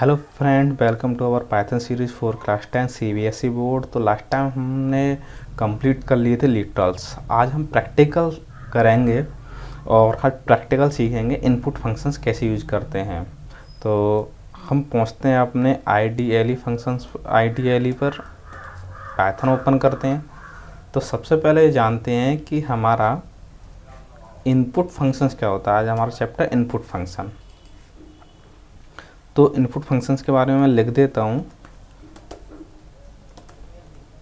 Hello friend, welcome to our Python series for class 10 CBSE board. तो last time हमने complete कर लिए थे लिटरल्स। आज हम प्रैक्टिकल करेंगे और हर प्रैक्टिकल सीखेंगे इनपुट फंक्शंस कैसे यूज करते हैं। तो हम पहुंचते हैं अपने आईडीएलई फंक्शंस आईडीएलई पर। पाइथन ओपन करते हैं। तो सबसे पहले जानते हैं कि हमारा इनपुट फंक्शंस क्या होता है। आज हमारा चैप्टर इनपुट फंक्शन। तो इनपुट फंक्शंस के बारे में मैं लिख देता हूँ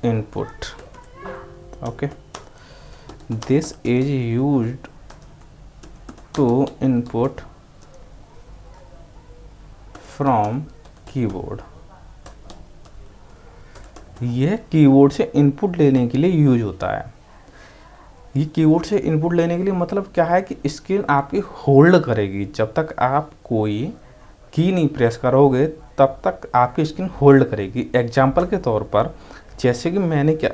input. Okay, this is used to input from keyboard. यह कीबोर्ड से इनपुट लेने के लिए यूज होता है। ये कीबोर्ड से इनपुट लेने के लिए मतलब क्या है कि स्क्रीन आपकी होल्ड करेगी। जब तक आप कोई की नहीं प्रेस करोगे तब तक आपकी स्क्रीन होल्ड करेगी। एग्जाम्पल के तौर पर जैसे कि मैंने क्या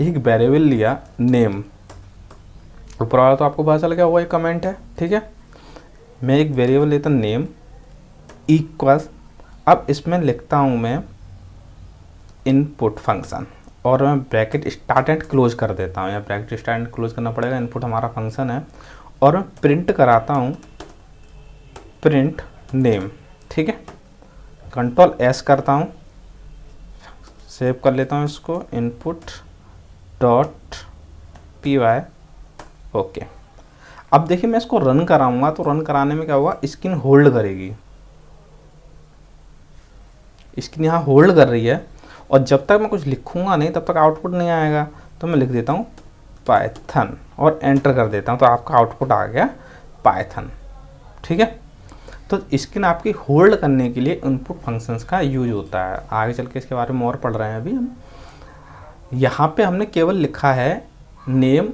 एक वेरिएबल लिया नेम, ऊपर वाला तो आपको पता चल गया होगा, ये कमेंट है, ठीक है। मैं एक वेरिएबल लेता नेम इक्वल्स, अब इसमें लिखता हूँ मैं इनपुट फंक्शन और मैं ब्रैकेट स्टार्ट एंड क्लोज कर देता हूँ। या ब्रैकेट स्टार्ट एंड क्लोज करना पड़ेगा, इनपुट हमारा फंक्शन है। और मैं प्रिंट कराता हूँ प्रिंट नेम, ठीक है। कंट्रोल एस करता हूँ, सेव कर लेता हूँ इसको, input dot P Y. Okay, अब देखिए मैं इसको रन कराऊंगा तो रन कराने में क्या होगा, स्क्रीन होल्ड करेगी। स्क्रीन यहाँ होल्ड कर रही है और जब तक मैं कुछ लिखूंगा नहीं तब तक आउटपुट नहीं आएगा। तो मैं लिख देता हूँ पाइथन और एंटर कर देता हूँ, तो आपका आउटपुट आ गया पाइथन, ठीक है। तो स्क्रीन आपकी होल्ड करने के लिए इनपुट फंक्शंस का यूज होता है। आगे चल के इसके बारे में और पढ़ रहे हैं अभी हम। यहाँ पे हमने केवल लिखा है नेम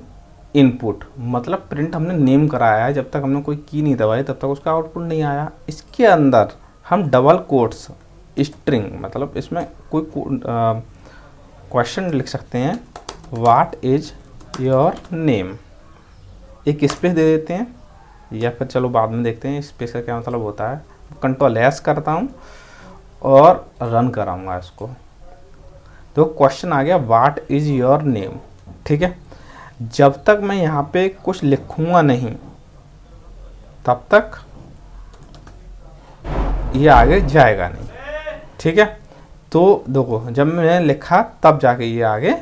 इनपुट, मतलब प्रिंट हमने नेम कराया है। जब तक हमने कोई की नहीं दबाई तब तक उसका आउटपुट नहीं आया। इसके अंदर हम डबल कोट्स स्ट्रिंग, मतलब इसमें कोई क्वेश्चन लिख सकते हैं, व्हाट इज योर नेम, एक स्पेस दे देते हैं, या फिर चलो बाद में देखते हैं स्पेस का क्या मतलब होता है। कंट्रोल एस करता हूँ और रन कराऊंगा इसको। तो क्वेश्चन आ गया व्हाट इज योर नेम, ठीक है। जब तक मैं यहाँ पे कुछ लिखूंगा नहीं तब तक ये आगे जाएगा नहीं, ठीक है। तो देखो जब मैंने लिखा तब जाके ये आगे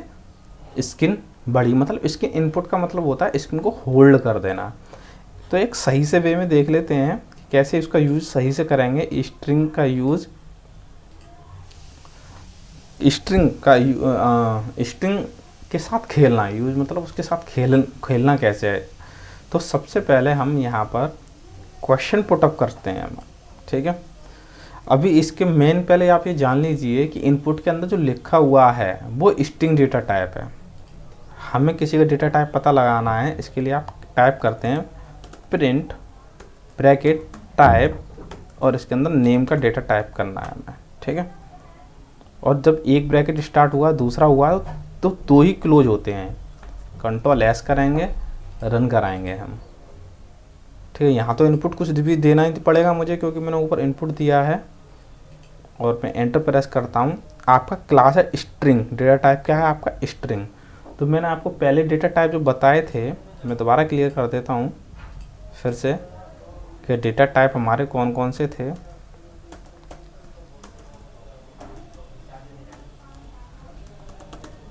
स्क्रीन बढ़ी, मतलब इसके इनपुट का मतलब होता है स्क्रीन को होल्ड कर देना। तो एक सही से वे में देख लेते हैं कि कैसे इसका यूज सही से करेंगे। स्ट्रिंग का यूज, स्ट्रिंग के साथ खेलना, यूज मतलब उसके साथ खेलना कैसे है। तो सबसे पहले हम यहाँ पर क्वेश्चन पुटअप करते हैं, ठीक है। अभी इसके मेन पहले आप ये जान लीजिए कि इनपुट के अंदर जो लिखा हुआ है वो स्ट्रिंग डेटा टाइप है। हमें किसी का डेटा टाइप पता लगाना है, इसके लिए आप टाइप करते हैं प्रिंट ब्रैकेट टाइप और इसके अंदर नेम का डेटा टाइप करना है हमें, ठीक है। और जब एक ब्रैकेट स्टार्ट हुआ दूसरा हुआ तो दो ही क्लोज होते हैं। कंट्रोल एस करेंगे, रन कराएंगे हम, ठीक है। यहाँ तो इनपुट कुछ भी देना ही पड़ेगा मुझे क्योंकि मैंने ऊपर इनपुट दिया है। और मैं एंटर प्रेस करता हूँ। आपका क्लास है स्ट्रिंग, डेटा टाइप क्या है आपका स्ट्रिंग। तो मैंने आपको पहले डेटा टाइप जो बताए थे मैं दोबारा क्लियर कर देता हूँ फिर से कि डेटा टाइप हमारे कौन कौन से थे।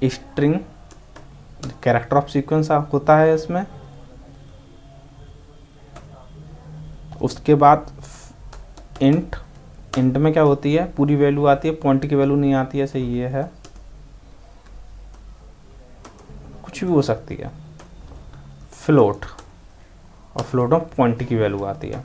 स्ट्रिंग कैरेक्टर ऑफ सीक्वेंस होता है इसमें, उसके बाद इंट, इंट में क्या होती है पूरी वैल्यू आती है, पॉइंट की वैल्यू नहीं आती है, ऐसे ये है, कुछ भी हो सकती है। फ्लोट, और फ्लोट में पॉइंट की वैल्यू आती है।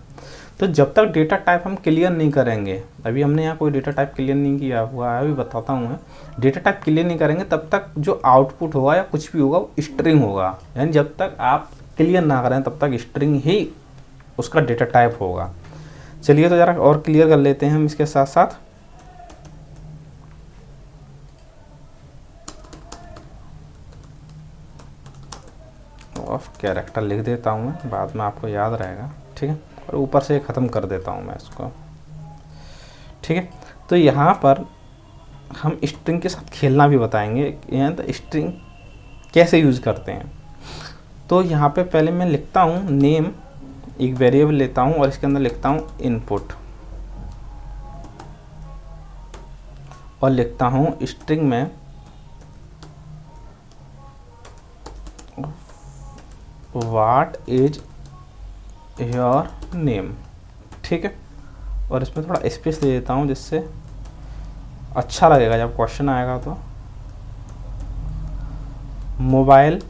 तो जब तक डेटा टाइप हम क्लियर नहीं करेंगे, अभी हमने यहाँ कोई डेटा टाइप क्लियर नहीं किया हुआ है, अभी बताता हूँ मैं, डेटा टाइप क्लियर नहीं करेंगे तब तक जो आउटपुट होगा या कुछ भी होगा वो स्ट्रिंग होगा। यानी जब तक आप क्लियर ना करें तब तक स्ट्रिंग ही उसका डेटा टाइप होगा। चलिए तो ज़रा और क्लियर कर लेते हैं हम इसके साथ साथ। ऑफ कैरेक्टर लिख देता हूँ मैं, बाद में आपको याद रहेगा, ठीक है। और ऊपर से ख़त्म कर देता हूँ मैं इसको, ठीक है। तो यहाँ पर हम स्ट्रिंग के साथ खेलना भी बताएंगे, यहाँ तो स्ट्रिंग कैसे यूज़ करते हैं। तो यहाँ पे पहले मैं लिखता हूँ नेम, एक वेरिएबल लेता हूँ और इसके अंदर लिखता हूँ इनपुट, और लिखता हूँ स्ट्रिंग में व्हाट इज योर नेम, ठीक है। और इसमें थोड़ा स्पेस दे देता हूँ जिससे अच्छा लगेगा जब क्वेश्चन आएगा। तो मोबाइल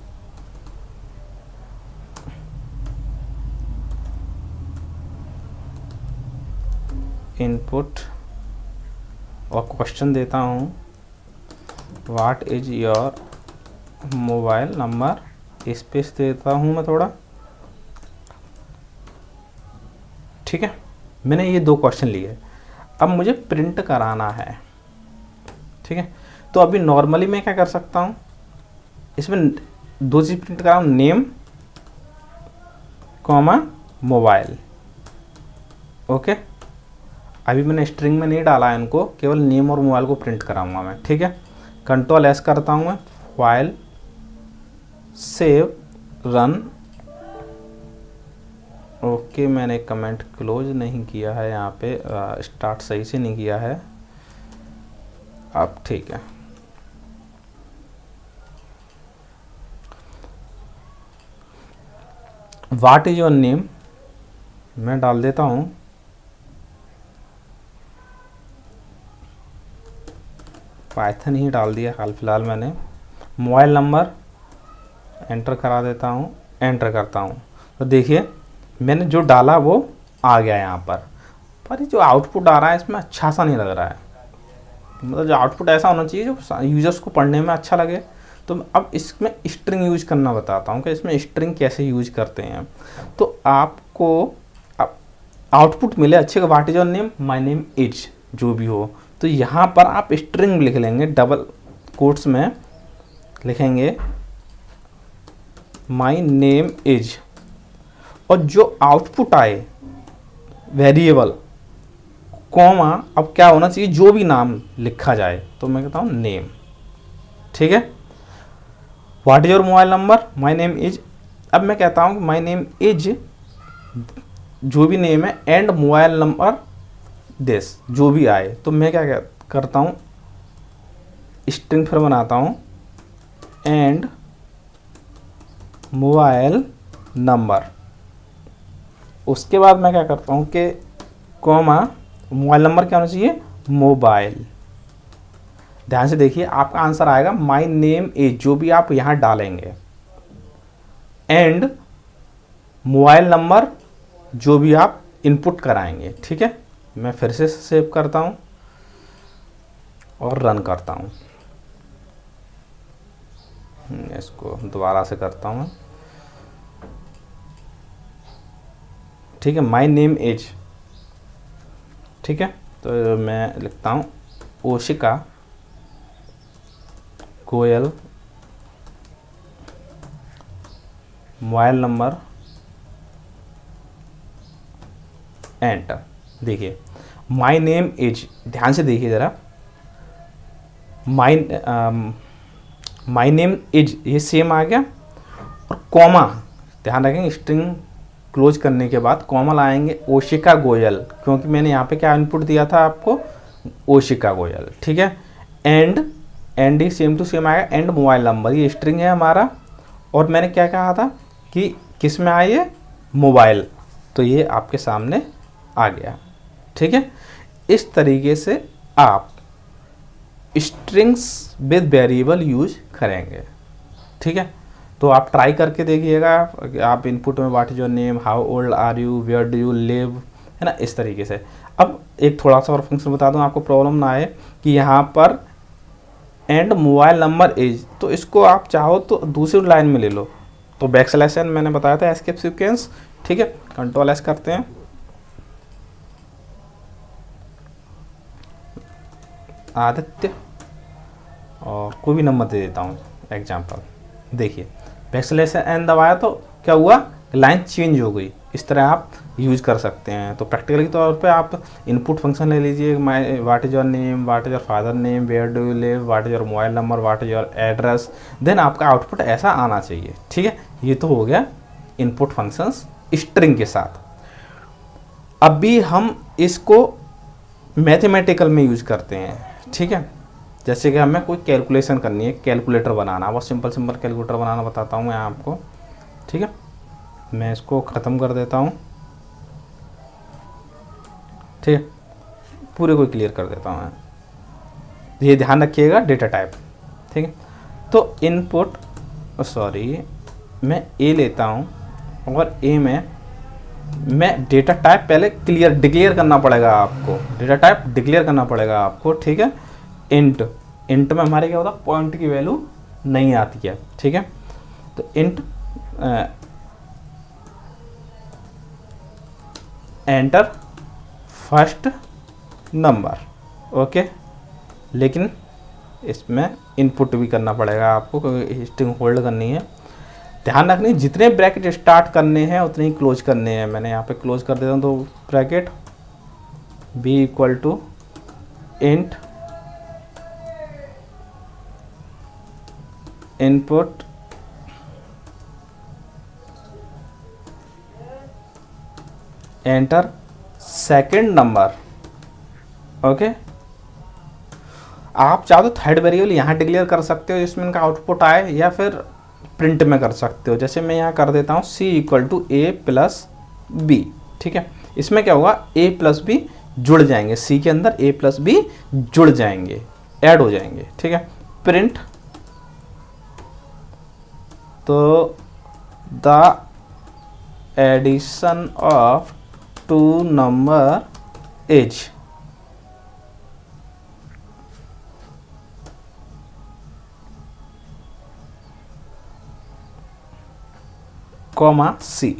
इनपुट और क्वेश्चन देता हूँ what is your mobile number, space देता हूँ मैं थोड़ा, ठीक है। मैंने ये 2 क्वेश्चन लिए, अब मुझे प्रिंट कराना है, ठीक है। तो अभी नॉर्मली मैं क्या कर सकता हूँ, इसमें 2 चीज़ प्रिंट कराऊँ, नेम कॉमा मोबाइल, ओके। अभी मैंने स्ट्रिंग में नहीं डाला है इनको, केवल नेम और मोबाइल को प्रिंट कराऊंगा मैं, ठीक है। कंट्रोल एस करता हूँ मैं, फाइल सेव रन, ओके। मैंने कमेंट क्लोज नहीं किया है यहाँ पे, स्टार्ट सही से नहीं किया है, अब ठीक है। व्हाट इज योर नेम मैं डाल देता हूँ, पाइथन ही डाल दिया हाल फिलहाल मैंने। मोबाइल नंबर एंटर करा देता हूँ, एंटर करता हूँ, तो देखिए मैंने जो डाला वो आ गया यहाँ पर जो आउटपुट आ रहा है इसमें अच्छा सा नहीं लग रहा है। मतलब जो आउटपुट ऐसा होना चाहिए जो यूज़र्स को पढ़ने में अच्छा लगे। तो अब इसमें स्ट्रिंग यूज करना बताता हूँ कि इसमें स्ट्रिंग कैसे यूज करते हैं। तो आपको आउटपुट मिले अच्छे का, what is your name, my name is, जो भी हो। तो यहाँ पर आप स्ट्रिंग लिख लेंगे, डबल कोट्स में लिखेंगे माय नेम इज, और जो आउटपुट आए वेरिएबल कॉमा, अब क्या होना चाहिए, जो भी नाम लिखा जाए, तो मैं कहता हूँ नेम, ठीक है। What is your mobile number, my name is, अब मैं कहता हूँ माय नेम इज जो भी नेम है एंड मोबाइल नंबर दिस, जो भी आए। तो मैं क्या करता हूँ, स्ट्रिंग फिर बनाता हूँ एंड मोबाइल नंबर, उसके बाद मैं क्या करता हूँ कि कॉमा, मोबाइल नंबर क्या होना चाहिए, मोबाइल। ध्यान से देखिए आपका आंसर आएगा माय नेम इज, जो भी आप यहाँ डालेंगे, एंड मोबाइल नंबर जो भी आप इनपुट कराएंगे, ठीक है। मैं फिर से सेव करता हूँ और रन करता हूँ, इसको दोबारा से करता हूँ, ठीक है। माय नेम इज, ठीक है। तो मैं लिखता हूँ ओशिका गोयल, मोबाइल नंबर, एंटर। देखिए माय नेम इज, ध्यान से देखिए ज़रा, माय नेम इज ये सेम आ गया, और कॉमा ध्यान रखेंगे, स्ट्रिंग क्लोज करने के बाद कॉमा लाएंगे ओशिका गोयल, क्योंकि मैंने यहाँ पे क्या इनपुट दिया था आपको, ओशिका गोयल, ठीक है। And he same to same आएगा, एंड मोबाइल नंबर, ये स्ट्रिंग है हमारा, और मैंने क्या कहा था कि किस में आए, ये मोबाइल, तो ये आपके सामने आ गया, ठीक है। इस तरीके से आप स्ट्रिंग्स विद वेरिएबल यूज करेंगे, ठीक है। तो आप ट्राई करके देखिएगा, आप इनपुट में what is your name, how old are you, where do you live, है ना, इस तरीके से। अब एक थोड़ा सा और फंक्शन बता दूं आपको प्रॉब्लम ना आए, कि यहाँ पर एंड मोबाइल नंबर इज, तो इसको आप चाहो तो दूसरी लाइन में ले लो, तो बैकस्लैश एन मैंने बताया था एस्केप सीक्वेंस, ठीक है। कंट्रोल एस करते हैं, आदित्य, और कोई भी नंबर दे देता हूँ एग्जाम्पल। देखिए बैकस्लैश एन दबाया तो क्या हुआ, लाइन चेंज हो गई। इस तरह आप यूज कर सकते हैं। तो प्रैक्टिकली तौर पे आप इनपुट फंक्शन ले लीजिए, my what is your name, what is your father name, where do you live, what is your mobile number, what is your address, then आपका आउटपुट ऐसा आना चाहिए। ठीक है, ये तो हो गया इनपुट फंक्शंस स्ट्रिंग के साथ। अभी हम इसको मैथमेटिकल में यूज करते हैं। ठीक है, जैसे कि हमें कोई कैलकुलेशन करनी है, कैलकुलेटर बनाना, बहुत सिंपल कैलकुलेटर बनाना बताता हूँ मैं आपको। ठीक है, मैं इसको ख़त्म कर देता हूँ। ठीक है, पूरे को क्लियर कर देता हूँ मैं। ये ध्यान रखिएगा, डेटा टाइप। ठीक है, तो इनपुट मैं ए लेता हूँ और ए में मैं डेटा टाइप पहले डिक्लेयर करना पड़ेगा आपको, डेटा टाइप डिक्लेयर करना पड़ेगा आपको। ठीक है, इंट में हमारे क्या होता है, पॉइंट की वैल्यू नहीं आती है। ठीक है, तो int enter first number. Okay, लेकिन इसमें इनपुट भी करना पड़ेगा आपको क्योंकि स्ट्रिंग होल्ड करनी है। ध्यान रखनी, जितने ब्रैकेट स्टार्ट करने हैं उतने ही क्लोज करने हैं। मैंने यहाँ पे क्लोज कर देता हूँ, तो bracket B equal to int input enter second number. Okay, आप चाहो तो थर्ड वेरिएबल यहाँ डिक्लेयर कर सकते हो जिसमें इनका आउटपुट आए, या फिर प्रिंट में कर सकते हो। जैसे मैं यहाँ कर देता हूँ C equal to A plus B. ठीक है, इसमें क्या होगा, ए प्लस बी जुड़ जाएंगे, सी के अंदर ए प्लस बी जुड़ जाएंगे, ऐड हो जाएंगे। ठीक है, प्रिंट तो the addition of two number is comma C.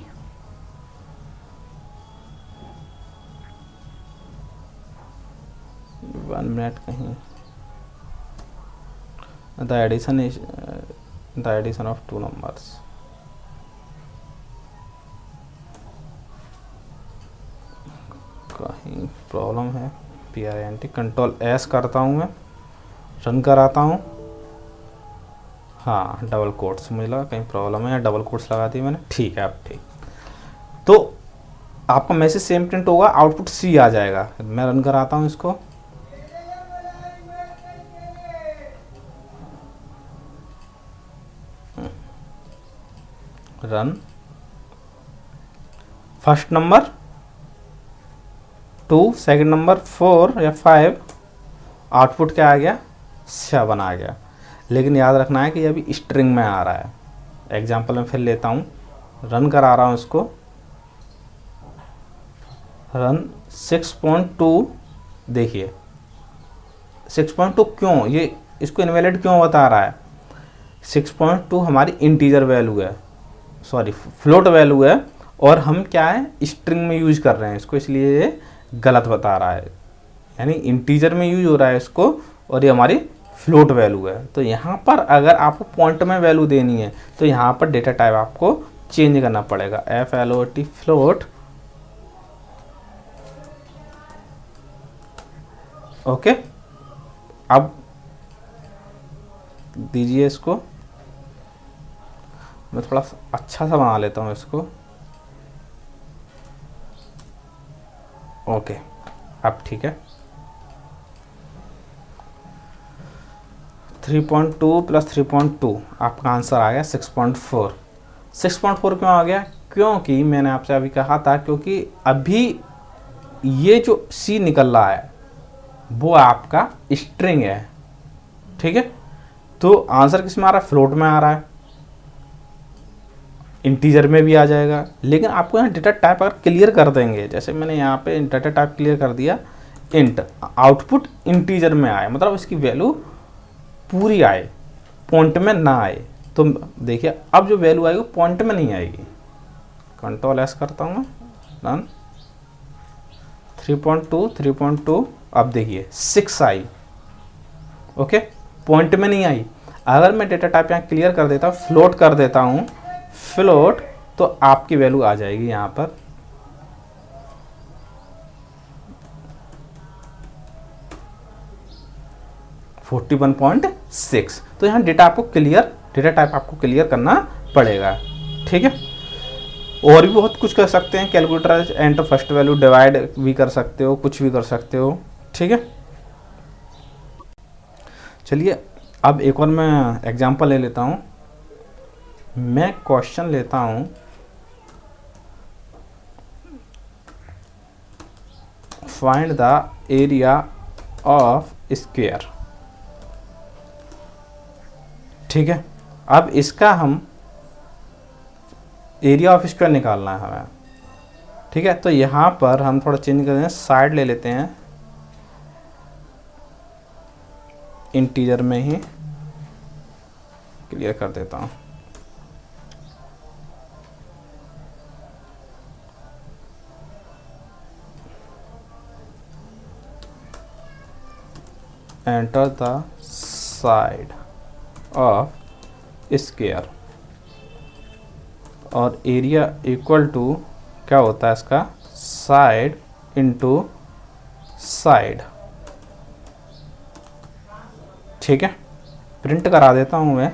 One minute कहीं, the addition is the addition of two numbers. कहीं प्रॉब्लम है, PRINT कंट्रोल S करता हूँ मैं, रन कराता हूँ। हाँ, डबल कोट्स, मुझे लगा कहीं प्रॉब्लम है या डबल कोट्स लगा दी मैंने। ठीक है, अब ठीक। तो आपका मैसेज सेम प्रिंट होगा, आउटपुट C आ जाएगा। मैं रन कराता हूँ इसको। Run, first number 2, second number 4 या 5, आउटपुट क्या आ गया, 7 आ गया। लेकिन याद रखना है कि ये अभी स्ट्रिंग में आ रहा है। एग्जांपल में फिर लेता हूँ, रन करा रहा हूँ इसको, रन 6.2। देखिए 6.2 क्यों, ये इसको इनवैलिड क्यों बता रहा है। 6.2 हमारी इंटीजर वैल्यू है, सॉरी फ्लोट वैल्यू है, और हम क्या है स्ट्रिंग में यूज कर रहे हैं इसको, इसलिए ये गलत बता रहा है। यानी इंटीजर में यूज हो रहा है इसको, और ये हमारी फ्लोट वैल्यू है। तो यहाँ पर अगर आपको पॉइंट में वैल्यू देनी है तो यहाँ पर डेटा टाइप आपको चेंज करना पड़ेगा, FLOT फ्लोट। ओके, अब दीजिए इसको, मैं थोड़ा अच्छा सा बना लेता हूँ इसको। ओके, अब ठीक है। 3.2 प्लस 3.2 आपका आंसर आ गया 6.4। 6.4 क्यों आ गया, क्योंकि मैंने आपसे अभी कहा था, क्योंकि अभी ये जो C निकल रहा है वो आपका स्ट्रिंग है। ठीक है, तो आंसर किस में आ रहा है, फ्लोट में आ रहा है, इंटीजर में भी आ जाएगा। लेकिन आपको यहाँ डेटा टाइप अगर क्लियर कर देंगे, जैसे मैंने यहाँ पे डेटा टाइप क्लियर कर दिया, इंट, आउटपुट इंटीजर में आए, मतलब इसकी वैल्यू पूरी आए, पॉइंट में ना आए। तो देखिए अब जो वैल्यू आएगी वो पॉइंट में नहीं आएगी। कंट्रोल S करता हूँ मैं, रन। 3.2 अब देखिए 6 आई। ओके, पॉइंट में नहीं आई। अगर मैं डेटा टाइप यहाँ क्लियर कर देता हूँ, फ्लोट कर देता हूँ, फ्लोट, तो आपकी वैल्यू आ जाएगी यहाँ पर 41.6। तो यहाँ डेटा टाइप आपको क्लियर करना पड़ेगा, ठीक है। और भी बहुत कुछ कर सकते हैं calculator, enter first value, divide भी कर सकते हो, कुछ भी कर सकते हो, ठीक है। चलिए अब एक और मैं एग्जांपल ले लेता हूँ। मैं क्वेश्चन लेता हूँ find the area of square, ठीक है। अब इसका हम एरिया ऑफ स्क्वायर निकालना है हमें, ठीक है। तो यहाँ पर हम थोड़ा चेंज करते हैं, साइड ले लेते हैं, इंटीजर में ही क्लियर कर देता हूँ। Enter the side of square और एरिया इक्वल टू क्या होता है इसका, साइड इंटू साइड, ठीक है। प्रिंट करा देता हूँ मैं।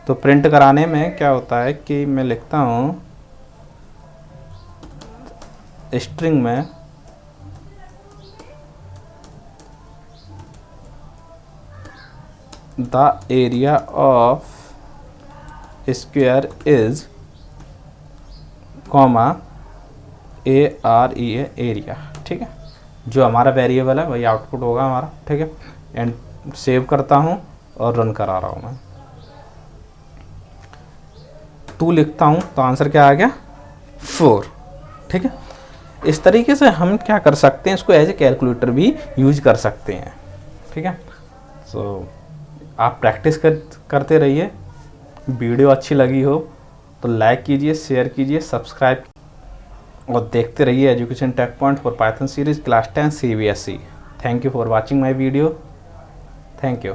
तो प्रिंट कराने में क्या होता है कि मैं लिखता हूँ स्ट्रिंग में the area of square is comma AREA area, ठीक है। जो हमारा वेरिएबल है वही आउटपुट होगा हमारा, ठीक है। एंड सेव करता हूँ और रन करा रहा हूँ मैं। 2 लिखता हूँ तो आंसर क्या आ गया, 4, ठीक है। इस तरीके से हम क्या कर सकते हैं, इसको एज ए कैलकुलेटर भी यूज कर सकते हैं, ठीक है। सो आप प्रैक्टिस करते रहिए। वीडियो अच्छी लगी हो तो लाइक कीजिए, शेयर कीजिए, सब्सक्राइब और देखते रहिए education tech point for Python series class 10 CBSE। Thank you for watching my video. Thank you.